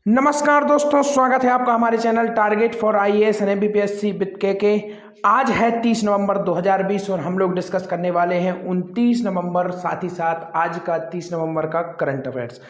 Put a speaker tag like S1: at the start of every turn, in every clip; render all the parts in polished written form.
S1: नमस्कार दोस्तों, स्वागत है आपका हमारे channel target for IAS and MPPSC with के। आज है 30 नवंबर 2020 और हम लोग डिस्कस करने वाले हैं 29 नवंबर, साथ ही साथ आज का 30 नवंबर का करंट अफेयर्स।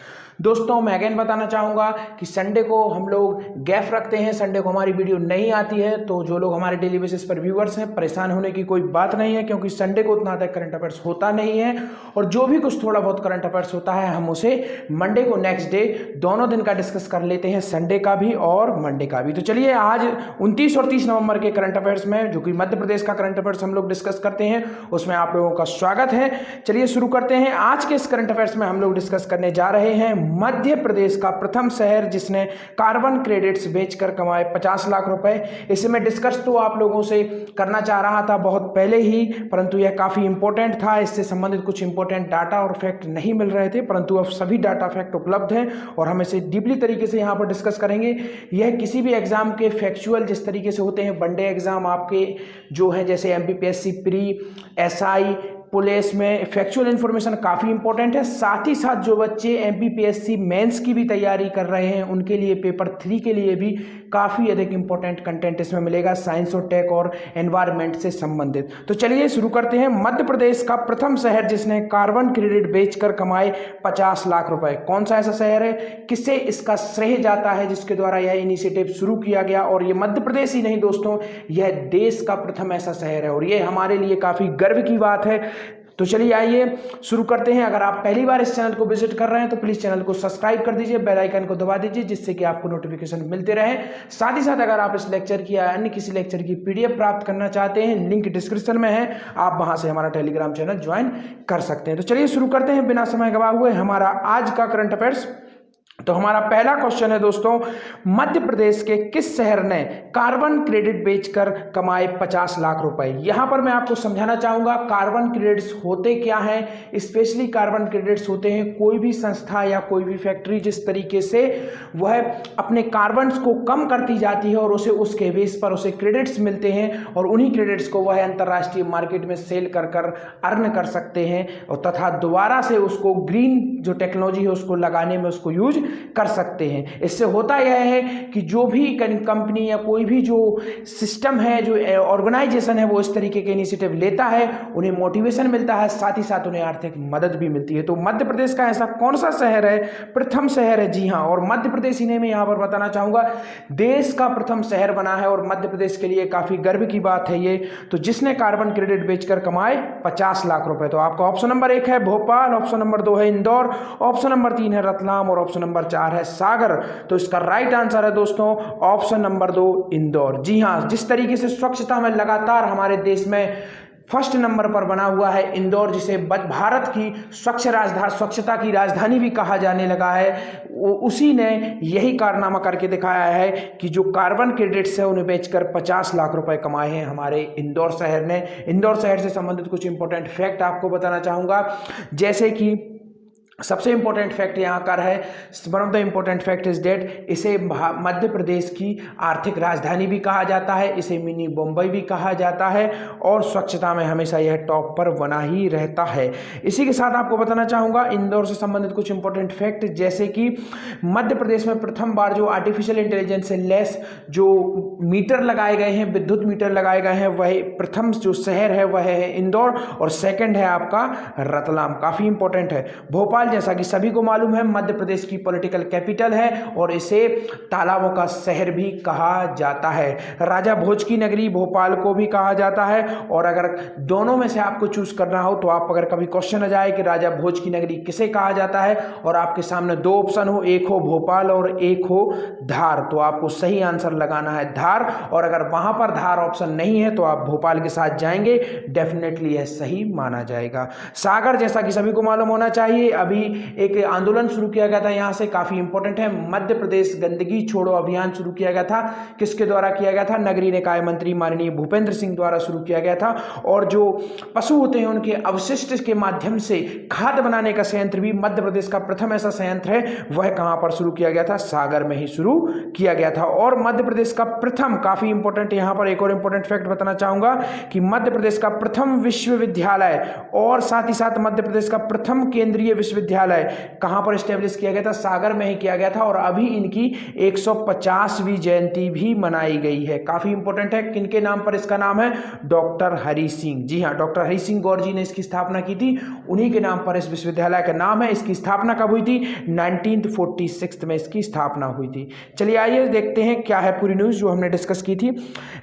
S1: दोस्तों, मैं अगेन बताना चाहूँगा कि संडे को हम लोग गैप रखते हैं, संडे को हमारी वीडियो नहीं आती है, तो जो लोग हमारे डेली बेसिस पर व्यूअर्स हैं, परेशान होने की कोई बात नहीं है, क्योंकि संडे को उतना अधिक करंट अफेयर्स होता नहीं है और जो भी कुछ थोड़ा बहुत करंट अफेयर्स होता है हम उसे मंडे को नेक्स्ट डे दोनों दिन का डिस्कस कर लेते हैं, संडे का भी और मंडे का भी। तो चलिए, आज 29 और 30 नवंबर के करंट अफेयर्स में, जो कि मध्य प्रदेश का करंट अफेयर्स हम लोग डिस्कस करते हैं, उसमें आप लोगों का स्वागत है। चलिए शुरू करते हैं। आज के इस करंट अफेयर्स में हम लोग डिस्कस करने जा रहे हैं मध्य प्रदेश का प्रथम शहर जिसने कार्बन क्रेडिट्स बेचकर कमाए 50 लाख रुपए। इसे मैं डिस्कस तो आप लोगों से करना चाह रहा था बहुत पहले ही, परंतु यह काफी इंपॉर्टेंट था। इससे संबंधित कुछ इंपॉर्टेंट डाटा और फैक्ट नहीं मिल रहे थे, परंतु अब सभी डाटा फैक्ट उपलब्ध हैं और हम इसे डीपली तरीके से यहाँ पर डिस्कस करेंगे। यह किसी भी एग्जाम के फैक्चुअल जिस तरीके से होते हैं वनडे एग्जाम आपके जो है, जैसे एमपीपीएससी प्री, एसआई, पुलिस में फैक्चुअल इन्फॉर्मेशन काफ़ी इंपॉर्टेंट है। साथ ही साथ जो बच्चे एमपीपीएससी मेंस की भी तैयारी कर रहे हैं उनके लिए पेपर 3 के लिए भी काफ़ी अधिक इंपॉर्टेंट कंटेंट इसमें मिलेगा, साइंस और टेक और एनवायरनमेंट से संबंधित। तो चलिए शुरू करते हैं। मध्य प्रदेश का प्रथम शहर जिसने कार्बन क्रेडिट बेचकर कमाए 50 लाख रुपए, कौन सा ऐसा शहर है, किसे इसका श्रेय जाता है जिसके द्वारा यह इनिशिएटिव शुरू किया गया? और ये मध्य प्रदेश ही नहीं दोस्तों, यह देश का प्रथम ऐसा शहर है और ये हमारे लिए काफ़ी गर्व की बात है। तो चलिए आइए शुरू करते हैं। अगर आप पहली बार इस चैनल को विजिट कर रहे हैं तो प्लीज़ चैनल को सब्सक्राइब कर दीजिए, बेल आइकन को दबा दीजिए, जिससे कि आपको नोटिफिकेशन मिलते रहे। साथ ही साथ अगर आप इस लेक्चर की या अन्य किसी लेक्चर की पीडीएफ प्राप्त करना चाहते हैं, लिंक डिस्क्रिप्शन में है, आप वहां से हमारा टेलीग्राम चैनल ज्वाइन कर सकते हैं। तो चलिए शुरू करते हैं बिना समय गवाए हुए हमारा आज का करंट अफेयर्स। तो हमारा पहला क्वेश्चन है दोस्तों, मध्य प्रदेश के किस शहर ने कार्बन क्रेडिट बेचकर कमाए 50 लाख रुपए? यहां पर मैं आपको समझाना चाहूंगा कार्बन क्रेडिट्स होते क्या हैं। स्पेशली कार्बन क्रेडिट्स होते हैं कोई भी संस्था या कोई भी फैक्ट्री जिस तरीके से वह अपने कार्बन को कम करती जाती है और उसे उसके बेस पर उसे क्रेडिट्स मिलते हैं और उन्हीं क्रेडिट्स को वह अंतर्राष्ट्रीय मार्केट में सेल कर कर अर्न कर सकते हैं और तथा दोबारा से उसको ग्रीन जो टेक्नोलॉजी है उसको लगाने में उसको यूज कर सकते हैं। इससे होता यह है कि जो भी कंपनी या कोई भी जो सिस्टम है, जो ऑर्गेनाइजेशन है, वो इस तरीके के इनिशिएटिव लेता है, उन्हें मोटिवेशन मिलता है, साथ ही साथ उन्हें आर्थिक मदद भी मिलती है। तो मध्य प्रदेश का ऐसा कौन सा शहर है, प्रथम शहर है? जी हाँ, और मध्य प्रदेश ही नहीं, मैं यहाँ पर बताना चाहूँगा देश का प्रथम शहर बना है और मध्य प्रदेश के लिए काफ़ी गर्व की बात है ये। तो जिसने कार्बन क्रेडिट बेचकर कमाए 50 लाख रुपए, तो आपका ऑप्शन नंबर 1 है भोपाल, ऑप्शन नंबर 2 है इंदौर, ऑप्शन नंबर 3 है रतलाम और ऑप्शन नंबर 4 है सागर। तो इसका राइट आंसर है दोस्तों ऑप्शन नंबर 2 इंदौर। जी हां, जिस तरीके से स्वच्छता में लगातार हमारे देश में फर्स्ट नंबर पर बना हुआ है इंदौर, जिसे भारत की स्वच्छता की राजधानी भी कहा जाने लगा है, उसी ने यही कारनामा करके दिखाया है कि जो कार्बन क्रेडिट्स है उन्हें बेचकर 50 लाख रुपए कमाए हैं हमारे इंदौर शहर ने। इंदौर शहर से संबंधित कुछ इंपॉर्टेंट फैक्ट आपको बताना चाहूँगा, जैसे कि सबसे इंपॉर्टेंट फैक्ट यहाँ का है, one of the important fact is that इसे मध्य प्रदेश की आर्थिक राजधानी भी कहा जाता है, इसे मिनी बम्बई भी कहा जाता है और स्वच्छता में हमेशा यह टॉप पर बना ही रहता है। इसी के साथ आपको बताना चाहूँगा इंदौर से संबंधित कुछ इंपॉर्टेंट फैक्ट, जैसे कि मध्य प्रदेश में प्रथम बार जो आर्टिफिशियल इंटेलिजेंस से लेस जो मीटर लगाए गए हैं, विद्युत मीटर लगाए गए हैं, वह प्रथम जो शहर है वह है इंदौर और सेकेंड है आपका रतलाम। काफ़ी इंपॉर्टेंट है। भोपाल जैसा कि सभी को मालूम है मध्य प्रदेश की पॉलिटिकल कैपिटल है और इसे तालाबों का शहर भी कहा जाता है। राजा भोज की नगरी भोपाल को भी कहा जाता है। और अगर दोनों में से आपको चूज करना हो तो आप अगर कभी क्वेश्चन आ जाए कि राजा भोज की नगरी किसे कहा जाता है और आपके सामने 2 ऑप्शन हो, एक हो भोपाल और एक हो धार, तो आपको सही आंसर लगाना है धार। और अगर वहां पर धार ऑप्शन नहीं है तो आप भोपाल के साथ जाएंगे, डेफिनेटली यह सही माना जाएगा। सागर जैसा कि सभी को मालूम होना चाहिए, अभी एक आंदोलन शुरू किया गया था, यहां से काफी इंपॉर्टेंट है, मध्य प्रदेश गंदगी छोड़ो अभियान शुरू किया गया था। किसके द्वारा किया गया था? नगरीय निकाय मंत्री माननीय भूपेंद्र सिंह द्वारा शुरू किया गया था। और जो पशु होते हैं उनके अवशिष्ट के माध्यम से खाद बनाने का संयंत्र भी मध्य प्रदेश का प्रथम ऐसा संयंत्र है, वह कहां पर शुरू किया गया था? सागर में ही शुरू किया गया था। और मध्य प्रदेश का प्रथम, काफी इंपॉर्टेंट, यहां पर एक और इंपॉर्टेंट फैक्ट बताना चाहूंगा कि मध्य प्रदेश का प्रथम विश्वविद्यालय और साथ ही साथ मध्य प्रदेश का प्रथम केंद्रीय विश्वविद्यालय विश्वविद्यालय कहाँ पर स्टेब्लिश किया गया था? सागर में ही किया गया था और अभी इनकी 150वीं जयंती भी मनाई गई है। काफी इंपॉर्टेंट है। किनके नाम पर इसका नाम है? डॉक्टर हरि सिंह। जी हाँ, डॉक्टर हरि सिंह गौर जी ने इसकी स्थापना की थी, उन्हीं के नाम पर इस विश्वविद्यालय का नाम है। इसकी स्थापना कब हुई थी? 1946 में इसकी स्थापना हुई थी। चलिए आइए देखते हैं क्या है पूरी न्यूज जो हमने डिस्कस की थी।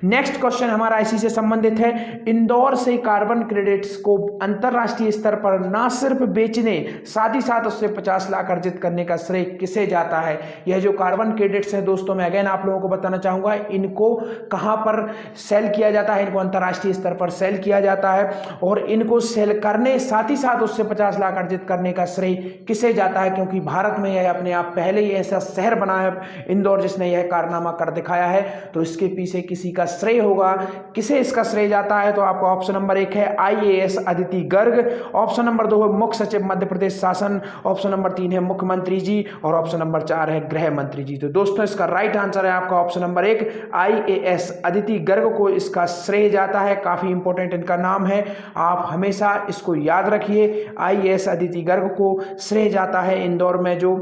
S1: नेक्स्ट क्वेश्चन हमारा इसी से संबंधित है। इंदौर से कार्बन क्रेडिट्स को अंतरराष्ट्रीय स्तर पर ना सिर्फ बेचने, साथ ही साथ उससे 50 लाख अर्जित करने का श्रेय किसे जाता है? यह जो कार्बन क्रेडिट्स है दोस्तों, मैं अगेन आप लोगों को बताना चाहूंगा, इनको कहां पर सेल किया जाता है? इनको अंतरराष्ट्रीय स्तर पर सेल किया जाता है और इनको सेल करने साथ ही साथ उससे 50 लाख अर्जित करने का श्रेय किसे जाता है? क्योंकि भारत में यह अपने आप पहले ही ऐसा शहर बना है इंदौर जिसने यह कारनामा कर दिखाया है, तो इसके पीछे किसी का श्रेय होगा। किसे इसका श्रेय जाता है? तो आपका ऑप्शन नंबर 1 है IAS Aditi Garg, option number 2 है मुख्य सचिव मध्य प्रदेश शासन, ऑप्शन नंबर 3 है मुख्यमंत्री जी और ऑप्शन नंबर 4 है गृह मंत्री जी। तो दोस्तों इसका राइट आंसर है आपका option number 1, IAS Aditi Garg को इसका श्रेय जाता है। काफी इंपॉर्टेंट इनका नाम है, आप हमेशा इसको याद रखिए। IAS अदिति गर्ग को श्रेय जाता है इंदौर में जो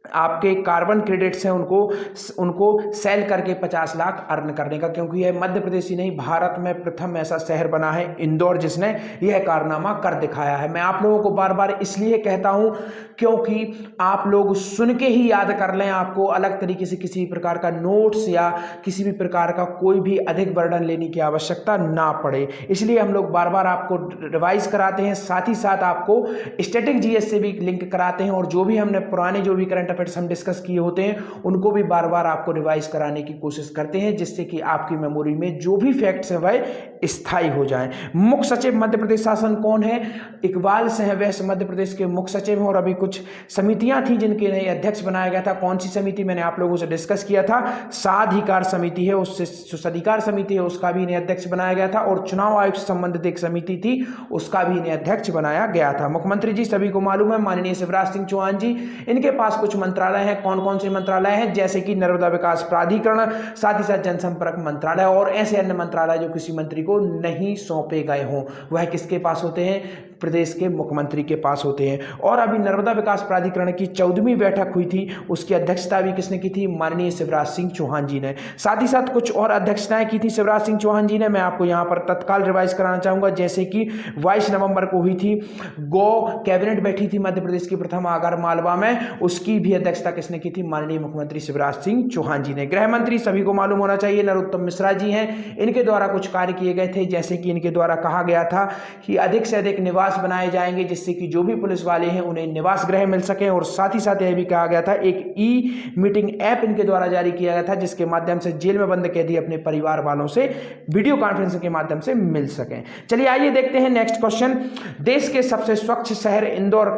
S1: आपके कार्बन क्रेडिट्स हैं उनको सेल करके 50 लाख अर्न करने का, क्योंकि यह मध्य प्रदेश ही नहीं भारत में प्रथम ऐसा शहर बना है इंदौर जिसने यह कारनामा कर दिखाया है। मैं आप लोगों को बार बार इसलिए कहता हूं क्योंकि आप लोग सुन के ही याद कर लें, आपको अलग तरीके से किसी प्रकार का नोट्स या किसी भी प्रकार का कोई भी अधिक बर्डन लेने की आवश्यकता ना पड़े, इसलिए हम लोग बार बार आपको रिवाइज कराते हैं, साथ ही साथ आपको स्टैटिक जीएस से भी लिंक कराते हैं और जो भी हमने पुराने जो भी करंट अफेयर्स हम डिस्कस किए होते हैं उनको भी बार बार आपको रिवाइज कराने की कोशिश करते हैं, जिससे कि आपकी मेमोरी में जो भी फैक्ट्स हैं वह स्थायी हो जाएं। मुख्य सचिव मध्य प्रदेश शासन कौन है? इकबाल सिंह वैश्य मध्य प्रदेश के मुख्य सचिव हैं और अभी कुछ समितियां थी जिनके नए अध्यक्ष बनाया गया था। कौन सी समिति? मैंने आप लोगों से डिस्कस किया था, साधिकार समिति है, उससे सधिकार समिति है उसका भी नया अध्यक्ष बनाया गया था और चुनाव आयोग से संबंधित एक समिति थी उसका भी नया अध्यक्ष बनाया गया था। मुख्यमंत्री जी सभी को मालूम है, माननीय शिवराज सिंह चौहान जी, इनके पास कुछ मंत्रालय हैं। कौन कौन से मंत्रालय हैं? जैसे कि नर्मदा विकास प्राधिकरण, साथ ही साथ जनसंपर्क मंत्रालय और ऐसे अन्य मंत्रालय जो किसी मंत्री को नहीं सौंपे गए हों, वह किसके पास होते हैं? प्रदेश के मुख्यमंत्री के पास होते हैं। और अभी नर्मदा विकास प्राधिकरण की 14वीं बैठक हुई थी, उसकी अध्यक्षता भी किसने की थी? माननीय शिवराज सिंह चौहान जी ने। साथ ही साथ कुछ और अध्यक्षताएं की थी शिवराज सिंह चौहान जी ने, मैं आपको यहां पर तत्काल रिवाइज कराना चाहूंगा। जैसे कि 22 नवंबर को हुई थी गो कैबिनेट बैठी थी मध्य प्रदेश की प्रथम आगर मालवा में, उसकी भी अध्यक्षता किसने की थी? माननीय मुख्यमंत्री शिवराज सिंह चौहान जी ने। गृह मंत्री सभी को मालूम होना चाहिए नरोत्तम मिश्रा जी हैं, इनके द्वारा कुछ कार्य किए गए थे, जैसे कि इनके द्वारा कहा गया था कि अधिक से अधिक निवास बनाए जाएंगे जिससे कि जो भी पुलिस वाले हैं उन्हें निवास गृह मिल सके, और साथ ही साथ यह भी कहा गया था एक ई मीटिंग ऐप इनके द्वारा जारी किया गया था जिसके माध्यम से जेल में बंद कैदी अपने परिवार वालों से वीडियो कॉन्फ्रेंसिंग के माध्यम से मिल सकें। चलिए आइए देखते हैं नेक्स्ट क्वेश्चन। देश के सबसे स्वच्छ शहर इंदौर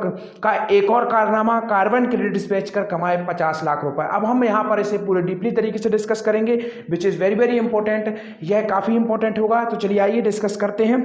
S1: का एक और कारनामा, कार्बन क्रेडिट्स बेचकर कमाए 50 लाख रुपए। अब हम यहां पर इसे पूरे डीपली तरीके से डिस्कस करेंगे which is very very important, यह काफी इंपॉर्टेंट होगा। तो चलिए आइए डिस्कस करते हैं।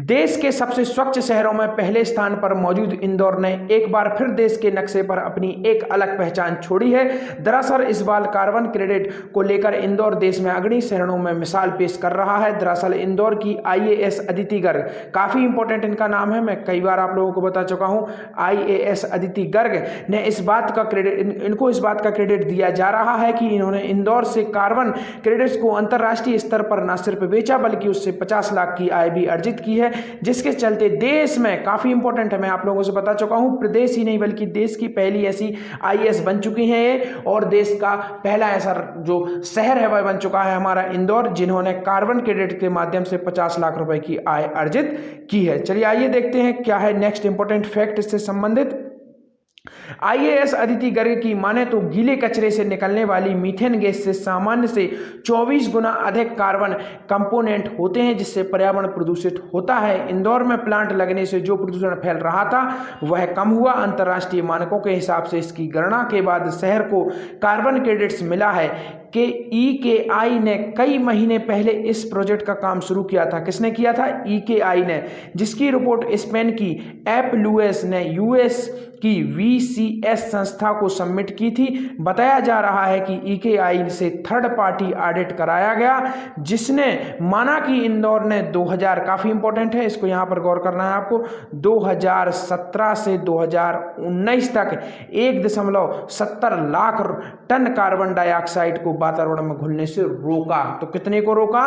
S1: देश के सबसे स्वच्छ शहरों में पहले स्थान पर मौजूद इंदौर ने एक बार फिर देश के नक्शे पर अपनी एक अलग पहचान छोड़ी है। दरअसल इस बार कार्बन क्रेडिट को लेकर इंदौर देश में अग्रणी शहरों में मिसाल पेश कर रहा है। दरअसल इंदौर की IAS अदिति गर्ग, काफी इंपॉर्टेंट इनका नाम है, मैं कई बार आप लोगों को बता चुका हूं। IAS अदिति गर्ग ने इस बात का क्रेडिट, इनको इस बात का क्रेडिट दिया जा रहा है कि इन्होंने इंदौर से कार्बन क्रेडिट्स को अंतरराष्ट्रीय स्तर पर न सिर्फ बेचा बल्कि उससे 50 लाख की आय भी अर्जित की है, जिसके चलते देश में, काफी इंपॉर्टेंट है, मैं आप लोगों से बता चुका हूं, प्रदेश ही नहीं बल्कि देश की पहली ऐसी IAS बन चुकी है और देश का पहला ऐसा जो शहर है वह बन चुका है हमारा इंदौर, जिन्होंने कार्बन क्रेडिट के माध्यम से 50 लाख रुपए की आय अर्जित की है। चलिए आइए देखते हैं क्या है नेक्स्ट इंपॉर्टेंट फैक्ट इससे संबंधित। IAS अदिति गर्ग की माने तो गीले कचरे से निकलने वाली मीथेन गैस से सामान्य से 24 गुना अधिक कार्बन कंपोनेंट होते हैं, जिससे पर्यावरण प्रदूषित होता है। इंदौर में प्लांट लगने से जो प्रदूषण फैल रहा था वह कम हुआ। अंतर्राष्ट्रीय मानकों के हिसाब से इसकी गणना के बाद शहर को कार्बन क्रेडिट्स मिला है। कि EKI ने कई महीने पहले इस प्रोजेक्ट का काम शुरू किया था। किसने किया था? EKI ने, जिसकी रिपोर्ट स्पेन की एपलूएस ने यूएस की VCS संस्था को सबमिट की थी। बताया जा रहा है कि EKI से थर्ड पार्टी ऑडिट कराया गया, जिसने माना कि इंदौर ने 2000, काफी इंपॉर्टेंट है, इसको यहां पर गौर करना है आपको, 2017 से 2019 तक 1.70 लाख टन कार्बन डाइऑक्साइड को वातावरण में घुलने से रोका। तो कितने को रोका?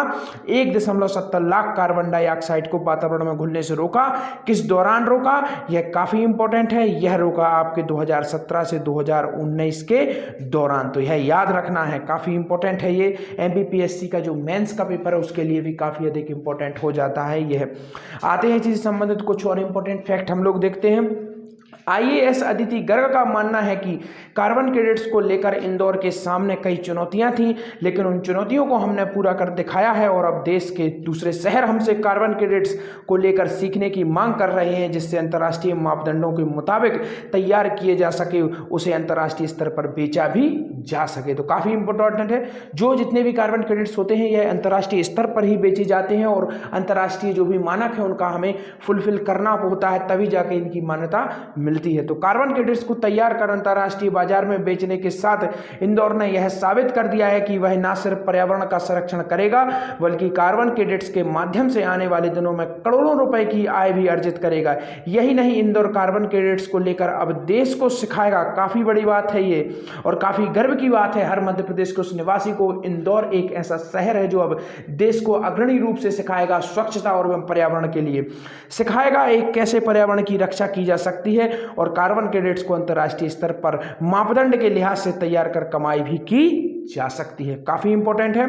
S1: 1.70 लाख कार्बन डाइऑक्साइड को वातावरण में घुलने से रोका। किस दौरान रोका? यह काफी इंपॉर्टेंट है, यह रोका आपके 2017 से 2019 के दौरान। तो यह याद रखना है, काफी इंपॉर्टेंट है ये। MPPSC का जो मेंस का पेपर है उसके लिए भी काफी अधिक इंपॉर्टेंट हो जाता है यह। आते हैं चीज संबंधित कुछ और इंपॉर्टेंट फैक्ट हम लोग देखते हैं। IAS अदिति गर्ग का मानना है कि कार्बन क्रेडिट्स को लेकर इंदौर के सामने कई चुनौतियां थीं, लेकिन उन चुनौतियों को हमने पूरा कर दिखाया है और अब देश के दूसरे शहर हमसे कार्बन क्रेडिट्स को लेकर सीखने की मांग कर रहे हैं, जिससे अंतर्राष्ट्रीय मापदंडों के मुताबिक तैयार किए जा सके, उसे अंतर्राष्ट्रीय स्तर पर बेचा भी जा सके। तो काफ़ी इंपॉर्टेंट है, जो जितने भी कार्बन क्रेडिट्स होते हैं यह अंतर्राष्ट्रीय स्तर पर ही बेचे जाते हैं और अंतर्राष्ट्रीय जो भी मानक है उनका हमें फुलफिल करना होता है, तभी जाके इनकी मान्यता मिलती है। तो कार्बन क्रेडिट्स को तैयार कर अंतर्राष्ट्रीय बाजार में बेचने के साथ इंदौर ने यह साबित कर दिया है कि वह न सिर्फ पर्यावरण का संरक्षण करेगा, बल्कि कार्बन क्रेडिट्स के माध्यम से आने वाले दिनों में करोड़ों रुपए की आय भी अर्जित करेगा। यही नहीं, इंदौर कार्बन क्रेडिट्स को लेकर अब देश को सिखाएगा। काफी बड़ी बात है ये और काफी गर्व की बात है हर मध्य प्रदेश के उस निवासी को। इंदौर एक ऐसा शहर है जो अब देश को अग्रणी रूप से सिखाएगा स्वच्छता और पर्यावरण के लिए, सिखाएगा एक कैसे पर्यावरण की रक्षा की जा सकती है और कार्बन क्रेडिट्स को अंतर्राष्ट्रीय स्तर पर मापदंड के लिहाज से तैयार कर कमाई भी की जा सकती है। काफी इंपॉर्टेंट है।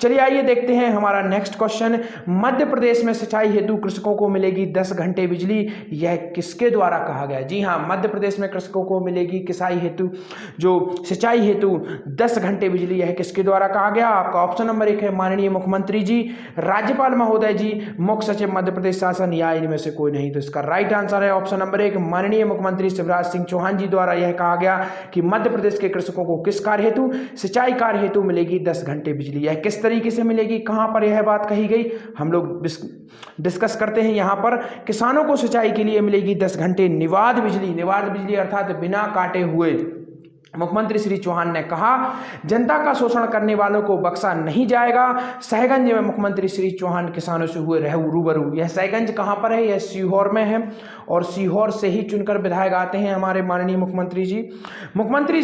S1: चलिए आइए देखते हैं हमारा नेक्स्ट क्वेश्चन। मध्य प्रदेश में सिंचाई हेतु कृषकों को मिलेगी 10 घंटे बिजली, यह किसके द्वारा कहा गया? जी हाँ, मध्य प्रदेश में कृषकों को मिलेगी सिंचाई हेतु 10 घंटे बिजली, यह किसके द्वारा कहा गया? आपका ऑप्शन नंबर 1 है माननीय मुख्यमंत्री जी, राज्यपाल महोदय जी, मुख्य सचिव मध्य प्रदेश शासन, या इनमें से कोई नहीं। तो इसका राइट आंसर है ऑप्शन नंबर 1, माननीय मुख्यमंत्री शिवराज सिंह चौहान जी द्वारा यह कहा गया कि मध्य प्रदेश के कृषकों को किस कार्य हेतु? सिंचाई कार्य हेतु मिलेगी 10 घंटे बिजली। यह किस तरीके से मिलेगी, कहां पर यह बात कही गई, हम लोग डिस्कस करते हैं। यहां पर किसानों को सिंचाई के लिए मिलेगी 10 घंटे निवाद बिजली अर्थात बिना काटे हुए। मुख्यमंत्री श्री चौहान ने कहा, जनता का शोषण करने वालों को बख्शा नहीं जाएगा। सहगंज में मुख्यमंत्री श्री चौहान किसानों से हुए रूबरू। यह सहगंज कहां पर है? यह सीहोर में है और सीहोर से ही चुनकर विधायक आते हैं हमारे माननीय मुख्यमंत्री जी। मुख्यमंत्री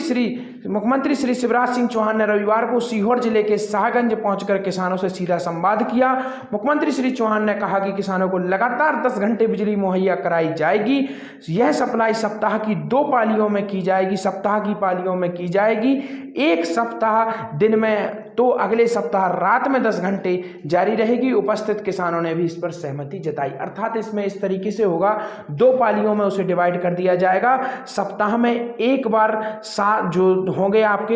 S1: श्री शिवराज सिंह चौहान ने रविवार को सीहोर जिले के शाहगंज पहुंचकर किसानों से सीधा संवाद किया। मुख्यमंत्री श्री चौहान ने कहा कि किसानों को लगातार 10 घंटे बिजली मुहैया कराई जाएगी। यह सप्लाई सप्ताह की 2 पालियों में की जाएगी, सप्ताह की पालियों में की जाएगी। एक सप्ताह दिन में तो अगले सप्ताह रात में 10 घंटे जारी रहेगी। उपस्थित किसानों ने भी इस पर सहमति जताई। अर्थात इसमें इस तरीके से होगा, 2 पालियों में उसे डिवाइड कर दिया जाएगा। सप्ताह में एक बार जो होंगे आपके,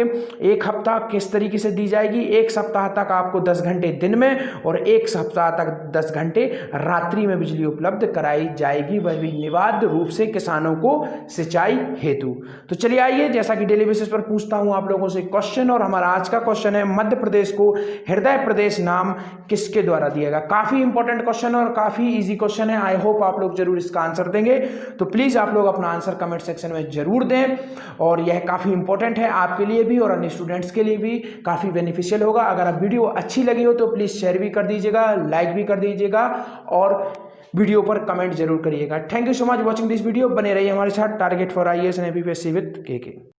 S1: एक हफ्ता किस तरीके से दी जाएगी, एक सप्ताह तक आपको 10 घंटे दिन में और एक सप्ताह तक 10 घंटे रात्रि में बिजली उपलब्ध कराई जाएगी, वह भी निवाद रूप से किसानों को सिंचाई हेतु। तो चलिए आइए, जैसा कि डेली बेसिस पर पूछता हूं आप लोगों से क्वेश्चन, और हमारा आज का क्वेश्चन है, मध्य प्रदेश को हृदय प्रदेश नाम किसके द्वारा दिया गया? काफी इंपॉर्टेंट क्वेश्चन और काफी इजी क्वेश्चन है। आई होप आप लोग जरूर इसका आंसर देंगे। तो प्लीज आप लोग अपना आंसर कमेंट सेक्शन में जरूर दें और यह काफी इंपॉर्टेंट है आपके लिए भी और अन्य स्टूडेंट्स के लिए भी काफी बेनिफिशियल होगा। अगर आप वीडियो अच्छी लगी हो तो प्लीज शेयर भी कर दीजिएगा, लाइक भी कर दीजिएगा और वीडियो पर कमेंट जरूर करिएगा। Thank you so much watching this video. बने रहिए हमारे साथ। Target for IAS and MPPSC with KK।